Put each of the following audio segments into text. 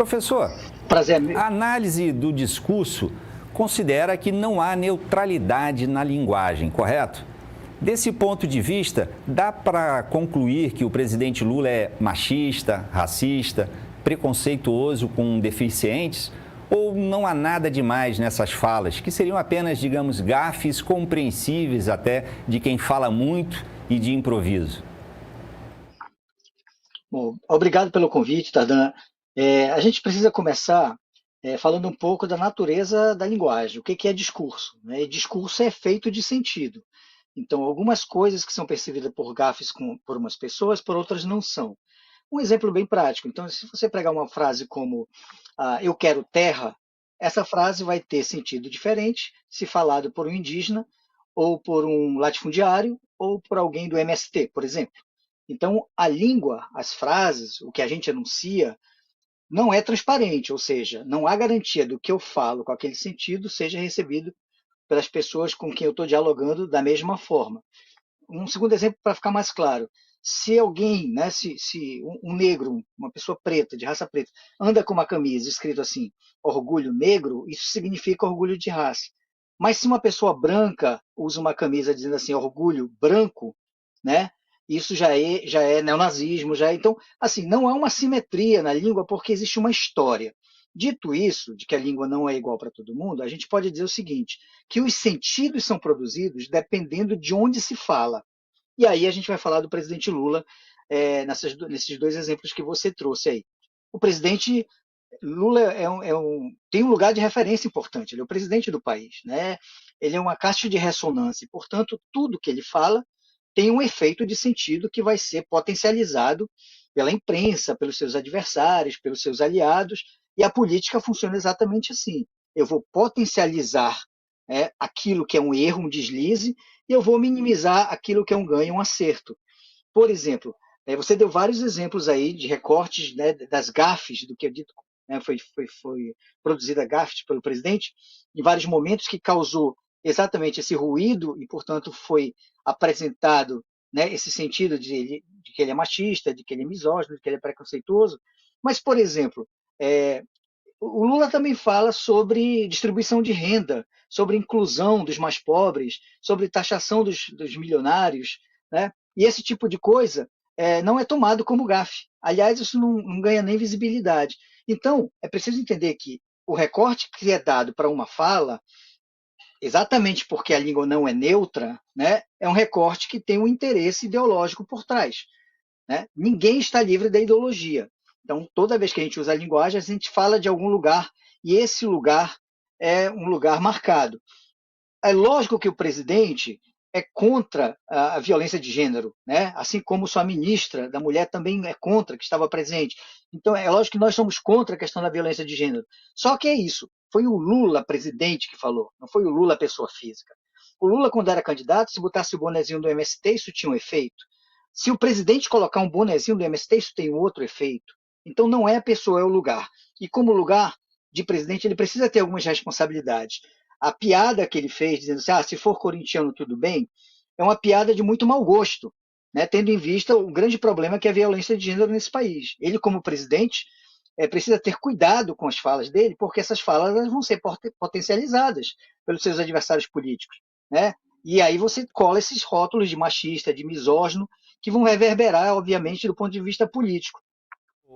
Professor, Prazer. a análise do discurso considera que não há neutralidade na linguagem, correto? Desse ponto de vista, dá para concluir que o presidente Lula é machista, racista, preconceituoso com deficientes? Ou não há nada demais nessas falas, que seriam apenas, digamos, gafes compreensíveis até de quem fala muito e de improviso? Bom, obrigado pelo convite, Tardan. A gente precisa começar falando um pouco da natureza da linguagem. O que é discurso? Né? E discurso é feito de sentido. Então, algumas coisas que são percebidas por gafes por umas pessoas, por outras não são. Um exemplo bem prático. Então, se você pegar uma frase como eu quero terra, essa frase vai ter sentido diferente se falado por um indígena, ou por um latifundiário, ou por alguém do MST, por exemplo. Então, a língua, as frases, o que a gente enuncia, não é transparente, ou seja, não há garantia do que eu falo com aquele sentido seja recebido pelas pessoas com quem eu estou dialogando da mesma forma. Um segundo exemplo para ficar mais claro. Se alguém, né, se um negro, uma pessoa preta, de raça preta, anda com uma camisa escrito assim, orgulho negro, isso significa orgulho de raça. Mas se uma pessoa branca usa uma camisa dizendo assim, orgulho branco, né, isso já é neonazismo, então, assim, não há uma simetria na língua porque existe uma história. Dito isso, de que a língua não é igual para todo mundo, a gente pode dizer o seguinte, que os sentidos são produzidos dependendo de onde se fala. E aí a gente vai falar do presidente Lula nesses dois exemplos que você trouxe aí. O presidente Lula tem um lugar de referência importante, ele é o presidente do país, né? Ele é uma caixa de ressonância, e, portanto, tudo que ele fala tem um efeito de sentido que vai ser potencializado pela imprensa, pelos seus adversários, pelos seus aliados, e a política funciona exatamente assim. Eu vou potencializar aquilo que é um erro, um deslize, e eu vou minimizar aquilo que é um ganho, um acerto. Por exemplo, você deu vários exemplos aí de recortes, né, das gafes, do que é dito, né, foi produzida gafes pelo presidente, em vários momentos, que causou exatamente esse ruído e, portanto, foi apresentado, né, esse sentido de que ele é machista, de que ele é misógino, de que ele é preconceituoso. Mas, por exemplo, o Lula também fala sobre distribuição de renda, sobre inclusão dos mais pobres, sobre taxação dos milionários, né? E esse tipo de coisa não é tomado como gafe. Aliás, isso não ganha nem visibilidade. Então, é preciso entender que o recorte que é dado para uma fala, exatamente porque a língua não é neutra, né, é um recorte que tem um interesse ideológico por trás. Né? Ninguém está livre da ideologia. Então, toda vez que a gente usa a linguagem, a gente fala de algum lugar, e esse lugar é um lugar marcado. É lógico que o presidente é contra a violência de gênero, né? Assim como sua ministra da Mulher também é contra, que estava presente. Então, é lógico que nós somos contra a questão da violência de gênero. Só que é isso, foi o Lula, presidente, que falou, não foi o Lula, pessoa física. O Lula, quando era candidato, se botasse o bonezinho do MST, isso tinha um efeito. Se o presidente colocar um bonezinho do MST, isso tem outro efeito. Então, não é a pessoa, é o lugar. E como lugar de presidente, ele precisa ter algumas responsabilidades. A piada que ele fez, dizendo assim, se for corintiano, tudo bem, é uma piada de muito mau gosto, né? Tendo em vista o grande problema que é a violência de gênero nesse país. Ele, como presidente, precisa ter cuidado com as falas dele, porque essas falas vão ser potencializadas pelos seus adversários políticos, né? E aí você cola esses rótulos de machista, de misógino, que vão reverberar, obviamente, do ponto de vista político,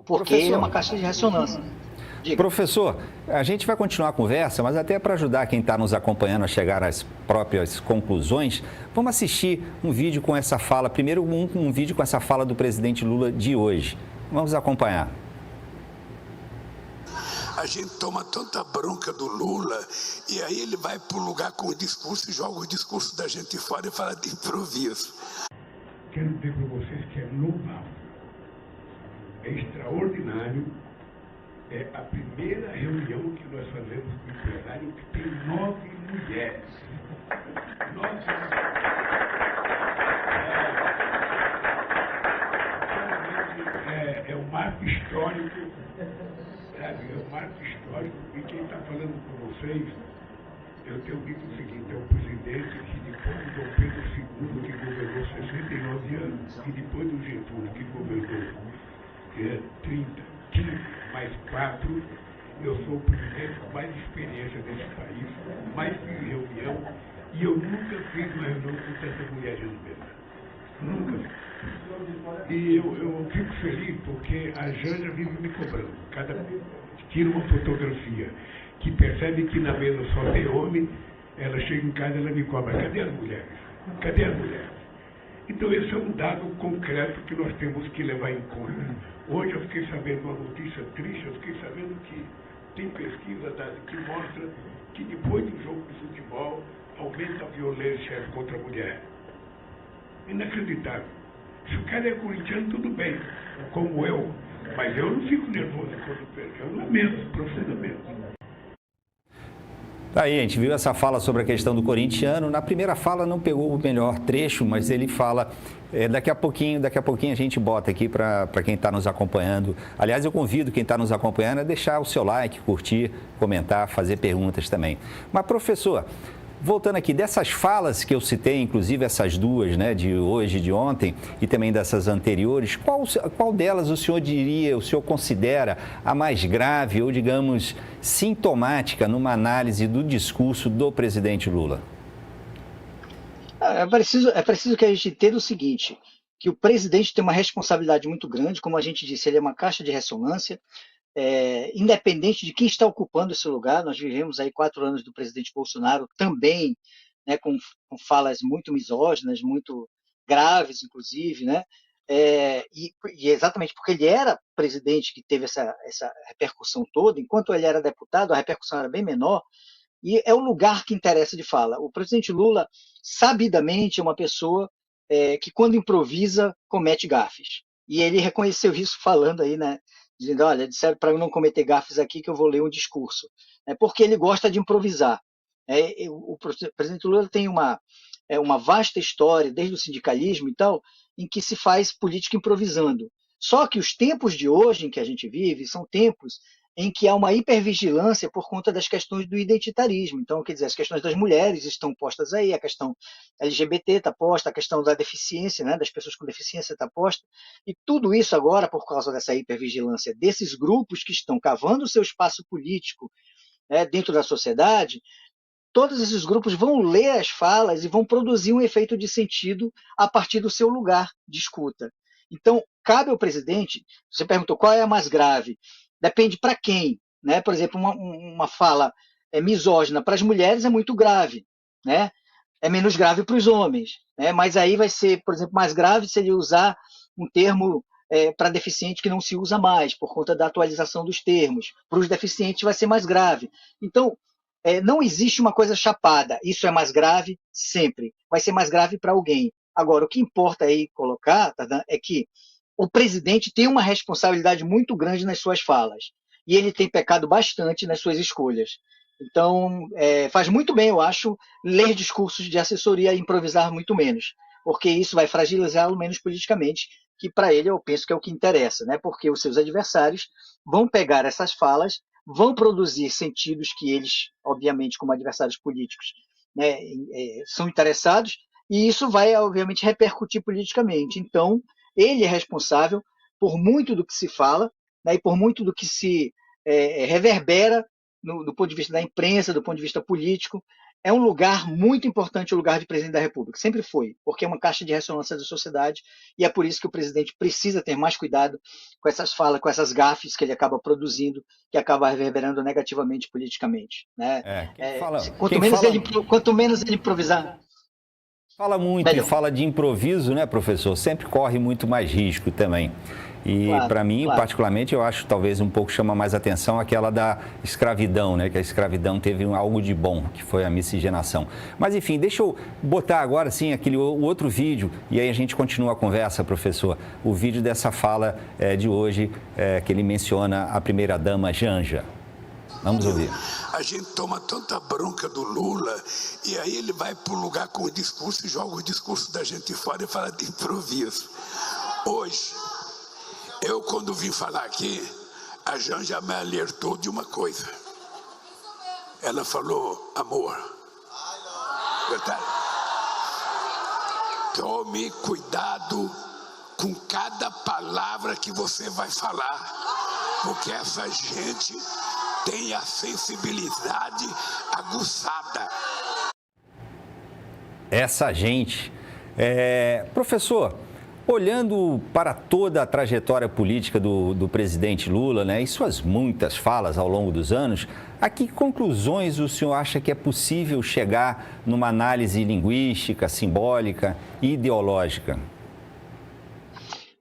porque ele é uma caixa de ressonância. Diga. Professor, a gente vai continuar a conversa, mas até para ajudar quem está nos acompanhando a chegar às próprias conclusões, vamos assistir um vídeo com essa fala, primeiro um vídeo com essa fala do presidente Lula de hoje. Vamos acompanhar. A gente toma tanta bronca do Lula e aí ele vai para um lugar com o discurso e joga o discurso da gente fora e fala de improviso. Quero dizer para vocês que é normal, é extraordinário. É a primeira reunião que nós fazemos com o empresário que tem 9 mulheres. É um marco histórico, sabe? É um marco histórico. E quem está falando com vocês, eu tenho dito o seguinte, é o presidente que depois do Dom Pedro II, que governou 69 anos, e depois do Getúlio, que governou 30, 15, mais 4, eu sou o presidente com mais experiência desse país, mais fiz reunião, e eu nunca fiz uma reunião com tantas mulheres no mesa. Nunca. E eu fico feliz porque a Janja vive me cobrando. Tira uma fotografia que percebe que na mesa só tem homem, ela chega em casa e ela me cobra. Cadê as mulheres? Cadê as mulheres? Então esse é um dado concreto que nós temos que levar em conta. Hoje eu fiquei sabendo uma notícia triste, eu fiquei sabendo que tem pesquisa que mostra que depois do jogo de futebol aumenta a violência contra a mulher. Inacreditável. Se o cara é corintiano, tudo bem, como eu. Mas eu não fico nervoso quando perco. Eu lamento profundamente. Aí, a gente viu essa fala sobre a questão do corintiano. Na primeira fala não pegou o melhor trecho, mas ele fala... daqui a pouquinho a gente bota aqui para quem está nos acompanhando. Aliás, eu convido quem está nos acompanhando a deixar o seu like, curtir, comentar, fazer perguntas também. Mas, professor, voltando aqui, dessas falas que eu citei, inclusive essas duas, né, de hoje e de ontem, e também dessas anteriores, qual delas o senhor considera a mais grave ou, digamos, sintomática numa análise do discurso do presidente Lula? É preciso que a gente entenda o seguinte, que o presidente tem uma responsabilidade muito grande, como a gente disse, ele é uma caixa de ressonância, independente de quem está ocupando esse lugar. Nós vivemos aí 4 anos do presidente Bolsonaro também, né, com falas muito misóginas, muito graves, inclusive, né, e exatamente porque ele era presidente que teve essa repercussão toda. Enquanto ele era deputado, a repercussão era bem menor, e é o lugar que interessa de fala. O presidente Lula, sabidamente, é uma pessoa que, quando improvisa, comete gafes. E ele reconheceu isso falando aí, né, dizendo, olha, disseram para eu não cometer gafes aqui que eu vou ler um discurso. Porque ele gosta de improvisar. O presidente Lula tem uma vasta história, desde o sindicalismo e tal, em que se faz política improvisando. Só que os tempos de hoje em que a gente vive são tempos em que há uma hipervigilância por conta das questões do identitarismo. Então, quer dizer, as questões das mulheres estão postas aí, a questão LGBT está posta, a questão da deficiência, né, das pessoas com deficiência está posta, e tudo isso agora, por causa dessa hipervigilância desses grupos que estão cavando o seu espaço político, né, dentro da sociedade, todos esses grupos vão ler as falas e vão produzir um efeito de sentido a partir do seu lugar de escuta. Então, cabe ao presidente, você perguntou qual é a mais grave, depende para quem, né? Por exemplo, uma fala misógina para as mulheres é muito grave, né? É menos grave para os homens, né? Mas aí vai ser, por exemplo, mais grave se ele usar um termo para deficiente que não se usa mais, por conta da atualização dos termos. Para os deficientes vai ser mais grave. Então, não existe uma coisa chapada, isso é mais grave sempre, vai ser mais grave para alguém. Agora, o que importa aí colocar, Tardan, é que o presidente tem uma responsabilidade muito grande nas suas falas, e ele tem pecado bastante nas suas escolhas. Então, faz muito bem, eu acho, ler discursos de assessoria e improvisar muito menos, porque isso vai fragilizá-lo menos politicamente, que para ele eu penso que é o que interessa, né? Porque os seus adversários vão pegar essas falas, vão produzir sentidos que eles, obviamente, como adversários políticos, né, são interessados, e isso vai, obviamente, repercutir politicamente. Então, ele é responsável por muito do que se fala, né, e por muito do que se reverbera do ponto de vista da imprensa, do ponto de vista político. É um lugar muito importante, o lugar de presidente da República. Sempre foi, porque é uma caixa de ressonância da sociedade, e é por isso que o presidente precisa ter mais cuidado com essas falas, com essas gafes que ele acaba produzindo, que acaba reverberando negativamente politicamente, né? Quanto menos ele improvisar... Fala muito e fala de improviso, né, professor? Sempre corre muito mais risco também. E claro, para mim, particularmente, eu acho talvez um pouco chama mais atenção aquela da escravidão, né? Que a escravidão teve algo de bom, que foi a miscigenação. Mas enfim, deixa eu botar agora sim o outro vídeo e aí a gente continua a conversa, professor. O vídeo dessa fala de hoje, que ele menciona a primeira-dama Janja. Vamos ouvir. A gente toma tanta bronca do Lula e aí ele vai para o lugar com o discurso e joga o discurso da gente fora e fala de improviso. Hoje, eu quando vim falar aqui, a Janja me alertou de uma coisa. Ela falou, amor, tome cuidado com cada palavra que você vai falar. porque essa gente tem a sensibilidade aguçada. Essa gente. Professor, olhando para toda a trajetória política do presidente Lula, né, e suas muitas falas ao longo dos anos, a que conclusões o senhor acha que é possível chegar numa análise linguística, simbólica e ideológica?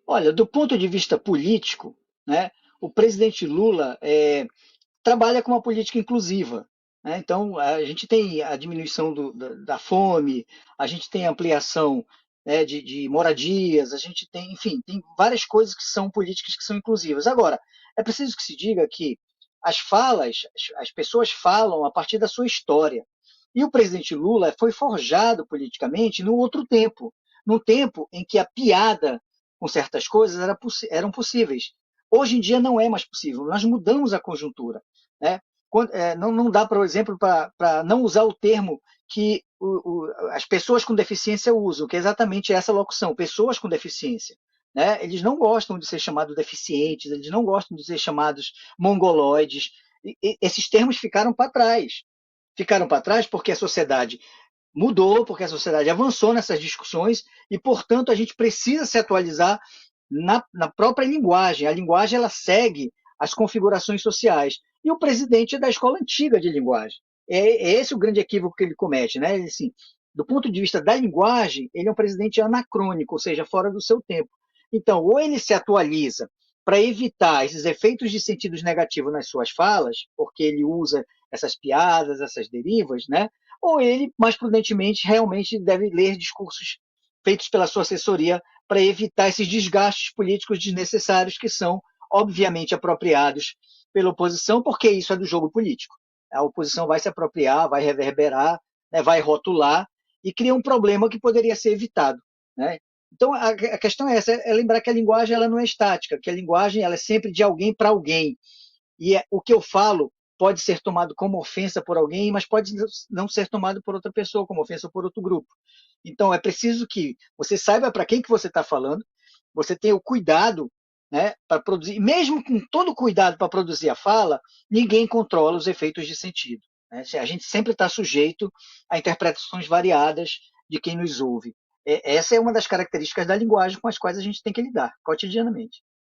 Olha, do ponto de vista político, né, o presidente Lula trabalha com uma política inclusiva, né? Então, a gente tem a diminuição da fome, a gente tem a ampliação, né, de moradias, a gente tem, enfim, tem várias coisas que são políticas que são inclusivas. Agora, é preciso que se diga que as falas, as pessoas falam a partir da sua história. E o presidente Lula foi forjado politicamente num outro tempo, num tempo em que a piada com certas coisas eram possíveis. Hoje em dia não é mais possível, nós mudamos a conjuntura, né? Não dá, por exemplo, para não usar o termo que as pessoas com deficiência usam, que é exatamente essa locução, pessoas com deficiência. Né? Eles não gostam de ser chamados deficientes, eles não gostam de ser chamados mongoloides. Esses termos ficaram para trás. Ficaram para trás porque a sociedade mudou, porque a sociedade avançou nessas discussões e, portanto, a gente precisa se atualizar na própria linguagem. A linguagem ela segue as configurações sociais. E o presidente é da escola antiga de linguagem. É esse o grande equívoco que ele comete. Né? Ele, assim, do ponto de vista da linguagem, ele é um presidente anacrônico, ou seja, fora do seu tempo. Então, ou ele se atualiza para evitar esses efeitos de sentidos negativos nas suas falas, porque ele usa essas piadas, essas derivas, né? Ou ele, mais prudentemente, realmente deve ler discursos feitos pela sua assessoria para evitar esses desgastes políticos desnecessários que são, obviamente, apropriados pela oposição, porque isso é do jogo político. A oposição vai se apropriar, vai reverberar, né, vai rotular e cria um problema que poderia ser evitado. Né? Então, a questão é essa, é lembrar que a linguagem ela não é estática, que a linguagem ela é sempre de alguém para alguém. E o que eu falo pode ser tomado como ofensa por alguém, mas pode não ser tomado por outra pessoa, como ofensa por outro grupo. Então, é preciso que você saiba para quem que você está falando, você tenha o cuidado, né, para produzir, mesmo com todo o cuidado para produzir a fala, ninguém controla os efeitos de sentido. Né? A gente sempre está sujeito a interpretações variadas de quem nos ouve. Essa é uma das características da linguagem com as quais a gente tem que lidar cotidianamente.